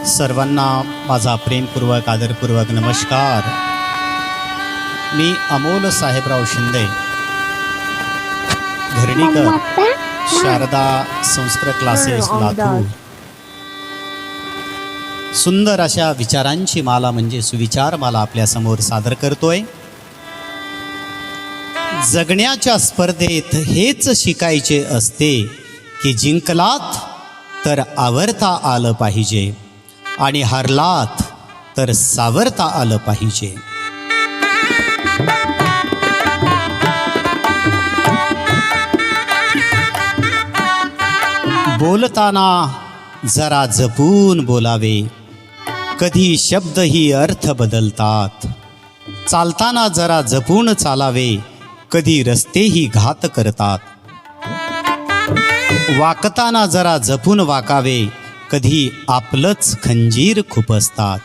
सर्वांना माझा प्रेमपूर्वक आदरपूर्वक नमस्कार. मी अमोल साहेबराव शिंदे, घरणीकर, शारदा संस्कृत क्लासेस लातूर. सुंदर अशा विचारांची माला म्हणजे सुविचार माला आपल्यासमोर सादर करतोय. जगण्याच्या स्पर्धेत हेच शिकायचे असते की जिंकलात तर आवरता आलं पाहिजे आणि हारलात तर सावरता आलं पाहिजे. बोलताना जरा जपून बोलावे, कधी शब्दही अर्थ बदलतात. चालताना जरा जपून चालावे, कधी रस्तेही घात करतात. वाकताना जरा जपून वाकावे, कधी आपलंच खंजीर खुपसतात.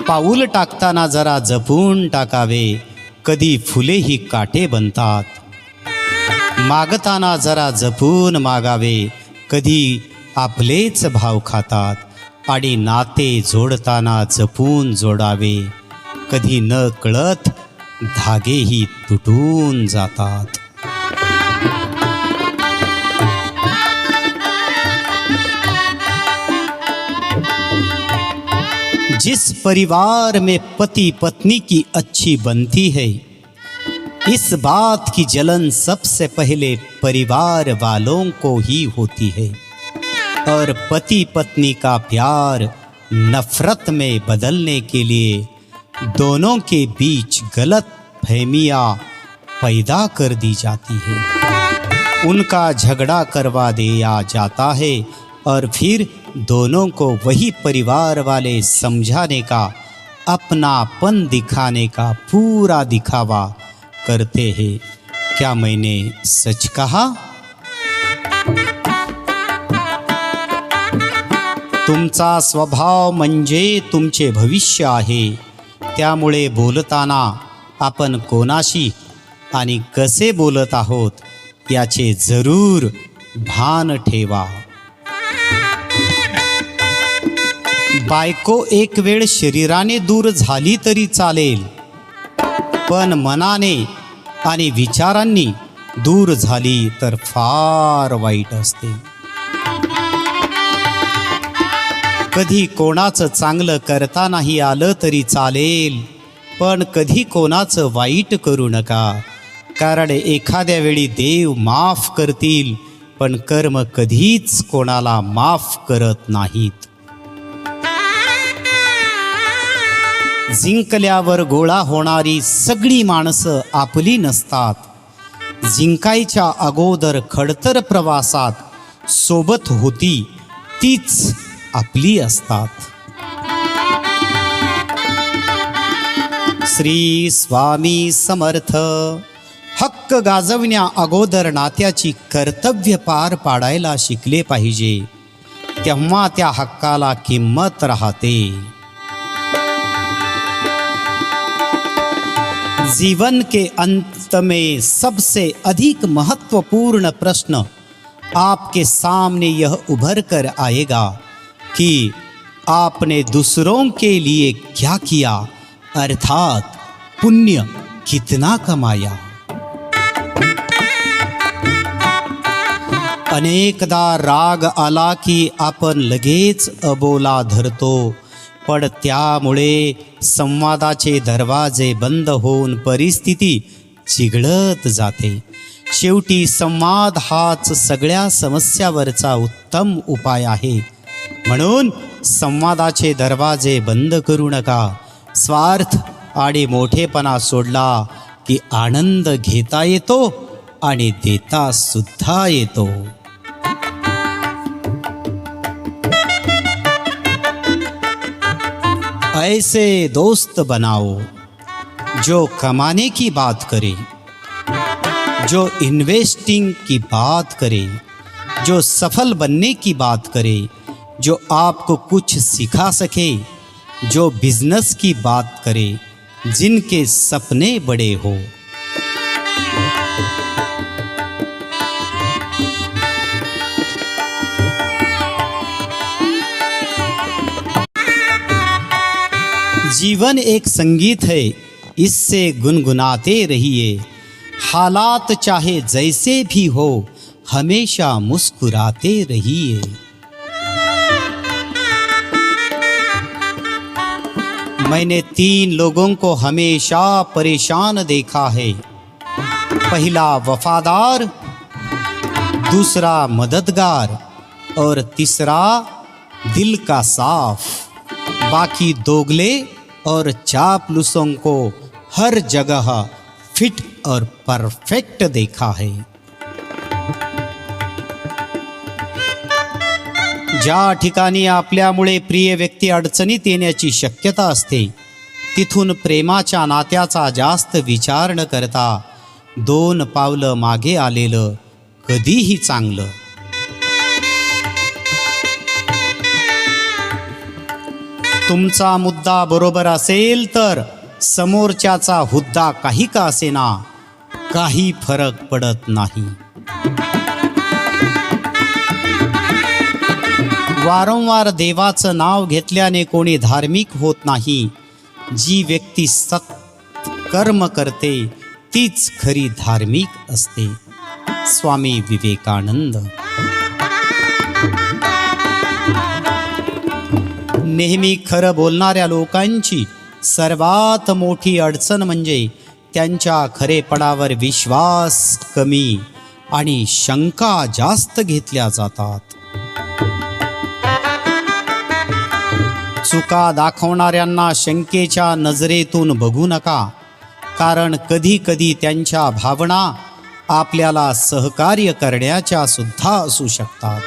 पाऊल टाकताना जरा जपून टाकावे, कधी फुलेही काटे बनतात. मागताना जरा जपून मागावे, कधी आपलेच भाव खातात. आणि नाते जोडताना जपून जोडावे, कधी न कळत धागेही तुटून जातात. जिस परिवार में पति पत्नी की अच्छी बनती है, इस बात की जलन सबसे पहले परिवार वालों को ही होती है. और पति पत्नी का प्यार नफरत में बदलने के लिए दोनों के बीच गलत फहमियाँ पैदा कर दी जाती है. उनका झगड़ा करवा दिया जाता है और फिर दोनों को वही परिवार वाले समझाने का, अपनापन दिखाने का पूरा दिखावा करते हैं. क्या मैंने सच कहा? तुमचा स्वभाव म्हणजे तुमचे भविष्य आहे. त्यामुळे बोलताना आपण कोणाशी आणि कसे बोलत आहोत याचे जरूर भान ठेवा. बायको एक वेळ शरीराने दूर झाली तरी चालेल, पण मनाने आणि विचारांनी दूर झाली तर फार वाईट असते. कधी कोणाचं चांगलं करता नाही आलं तरी चालेल, पण कधी कोणाचं वाईट करू नका. कारण एखाद्या वेळी देव माफ करतील, पण कर्म कधीच कोणाला माफ करत नाहीत. जिंकल्यावर गोळा होणारी सगळी माणसं आपली नसतात. जिंकायच्या अगोदर खडतर प्रवासात सोबत होती तीच आपली असतात. श्री स्वामी समर्थ. हक्क गाजवण्या अगोदर नात्याची कर्तव्य पार पाडायला शिकले पाहिजे, तेव्हा त्या हक्काला किंमत राहते. जीवन के अंत में सबसे अधिक महत्वपूर्ण प्रश्न आपके सामने यह उभर कर आएगा कि आपने दूसरों के लिए क्या किया, अर्थात पुण्य कितना कमाया. अनेकदा राग आला की आपण लगेच अबोला धरतो, पण त्यामुळे संवादाचे दरवाजे बंद होऊन परिस्थिती चिघळत जाते. शेवटी संवाद हाच सगळ्या समस्यावरचा उत्तम उपाय आहे. म्हणून संवादाचे दरवाजे बंद करू नका. स्वार्थ आणि मोठेपणा सोडला की आनंद घेता येतो आणि देता सुद्धा येतो. ऐसे दोस्त बनाओ जो कमाने की बात करे, जो इन्वेस्टिंग की बात करे, जो सफल बनने की बात करे, जो आपको कुछ सिखा सके, जो बिजनेस की बात करे, जिनके सपने बड़े हो. जीवन एक संगीत है, इससे गुनगुनाते रहिए। हालात चाहे जैसे भी हो, हमेशा मुस्कुराते रहिए। मैंने 3 लोगों को हमेशा परेशान देखा है। पहला वफादार, दूसरा मददगार और तीसरा दिल का साफ। बाकी दोगले और चापलूसों को हर जगह फिट और परफेक्ट देखा है। ज्या ठिकाणी आपल्यामुळे प्रिय व्यक्ती अडचणीत येण्याची शक्यता असते, तिथून प्रेमाच्या नात्याचा जास्त विचार न करता 2 पावलं मागे आलेलं कधीही चांगलं। तुमचा मुद्दा बरोबर असेल तर समोरच्याचा हुद्दा काही का असेना, काही फरक पडत नाही। वारंवार देवाचं नाव घेतल्याने कोणी धार्मिक होत नाही। जी व्यक्ती सत्कर्म करते तीच खरी धार्मिक असते। स्वामी विवेकानंद। नेहमी खरं बोलणाऱ्या लोकांची सर्वात मोठी अडचण म्हणजे त्यांच्या खरेपणावर विश्वास कमी आणि शंका जास्त घेतल्या जातात। चुका दाखवणाऱ्यांना शंकेच्या नजरेतून बघू नका, कारण कधी कधी त्यांच्या भावना आपल्याला सहकार्य करण्याच्या सुद्धा असू शकतात।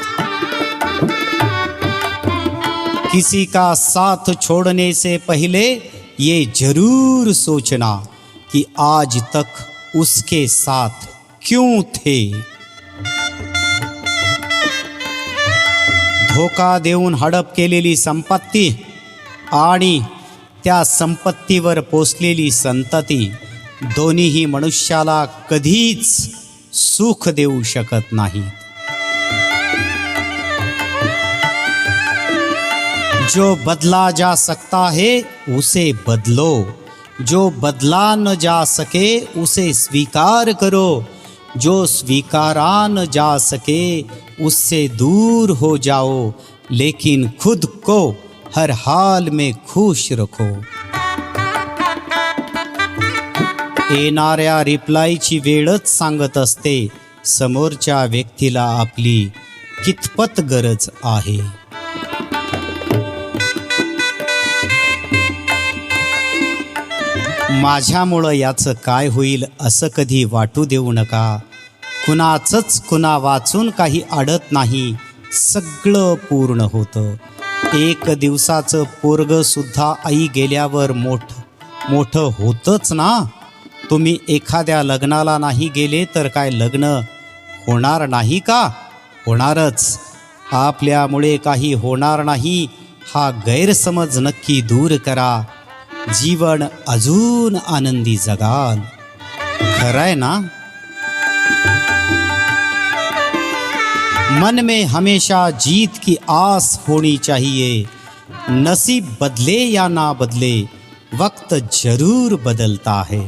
किसी का साथ छोड़ने से पहले ये जरूर सोचना कि आज तक उसके साथ क्यों थे। धोका देऊन हडप केलेली संपत्ती आणि त्या संपत्तीवर पोसलेली संतती दोन्हीही मनुष्याला कधीच सुख देऊ शकत नाही। जो बदला जा सकता है उसे बदलो, जो बदला न जा सके उसे स्वीकार करो, जो स्वीकारा न जा सके उससे दूर हो जाओ, लेकिन खुद को हर हाल में खुश रखो। येणाऱ्या रिप्लायची वेळच सांगत असते समोरच्या व्यक्तीला आपली कितपत गरज आहे। माझ्यामुळं याचं काय होईल असं कधी वाटू देऊ नका। कुणाचंच कुणा वाचून काही अडत नाही, सगळं पूर्ण होतं। 1 दिवसाचं पोरगं सुद्धा आई गेल्यावर मोठं होतंच ना। तुम्ही एखाद्या लग्नाला नाही गेले तर काय लग्न होणार नाही का? होणारच। आपल्यामुळे काही होणार नाही हा गैरसमज नक्की दूर करा। जीवन अजून आनंदी जगाल। खरंय ना? मन में हमेशा जीत की आस होनी चाहिए। नसीब बदले या ना बदले, वक्त जरूर बदलता है।